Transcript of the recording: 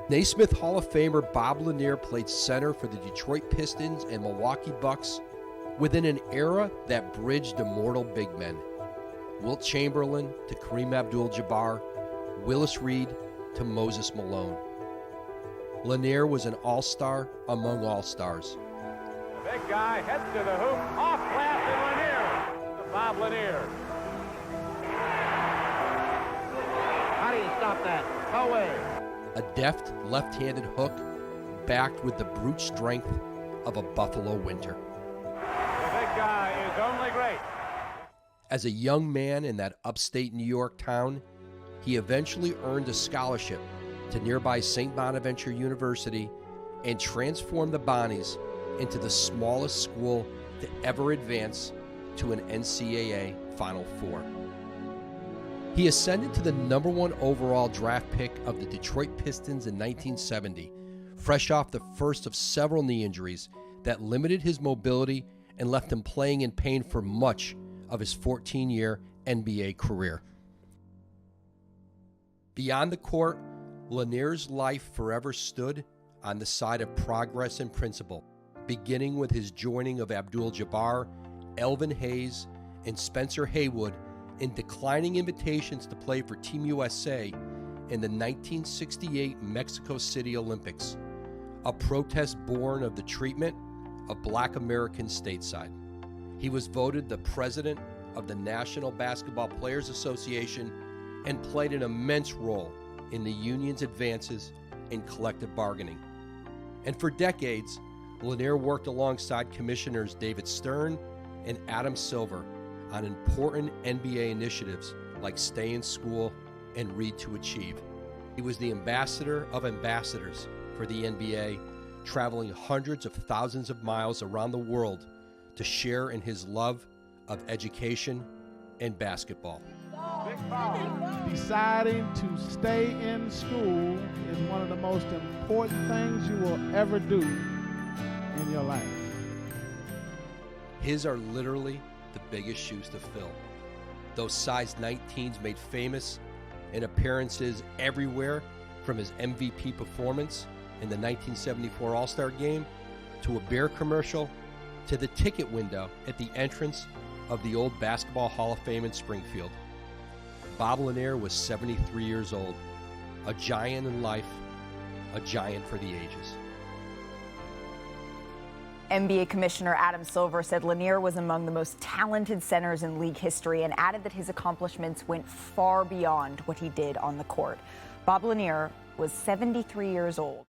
Naismith Hall of Famer Bob Lanier played center for the Detroit Pistons and Milwaukee Bucks within an era that bridged immortal big men. Wilt Chamberlain to Kareem Abdul-Jabbar, Willis Reed to Moses Malone. Lanier was an all-star among all-stars. The big guy heads to the hoop, off glass and Lanier to Bob Lanier. How do you stop that? No way. A deft left-handed hook backed with the brute strength of a Buffalo winter. The big guy is only great. As a young man in that upstate New York town, he eventually earned a scholarship to nearby St. Bonaventure University and transformed the Bonnies into the smallest school to ever advance to an NCAA Final Four. He ascended to the #1 overall draft pick of the Detroit Pistons in 1970, fresh off the first of several knee injuries that limited his mobility and left him playing in pain for much of his 14-year NBA career. Beyond the court, Lanier's life forever stood on the side of progress and principle, beginning with his joining of Abdul-Jabbar, Elvin Hayes, and Spencer Haywood in declining invitations to play for Team USA in the 1968 Mexico City Olympics, a protest born of the treatment of Black Americans stateside. He was voted the president of the National Basketball Players Association and played an immense role in the union's advances in collective bargaining. And for decades, Lanier worked alongside Commissioners David Stern and Adam Silver on important NBA initiatives like Stay in School and Read to Achieve. He was the ambassador of ambassadors for the NBA, traveling hundreds of thousands of miles around the world to share in his love of education and basketball. Deciding to stay in school is one of the most important things you will ever do in your life. His are literally the biggest shoes to fill. Those size 19s made famous in appearances everywhere, from his MVP performance in the 1974 All-Star Game to a beer commercial to the ticket window at the entrance of the old Basketball Hall of Fame in Springfield. Bob Lanier was 73 years old, a giant in life, a giant for the ages. NBA Commissioner Adam Silver said Lanier was among the most talented centers in league history and added that his accomplishments went far beyond what he did on the court. Bob Lanier was 73 years old.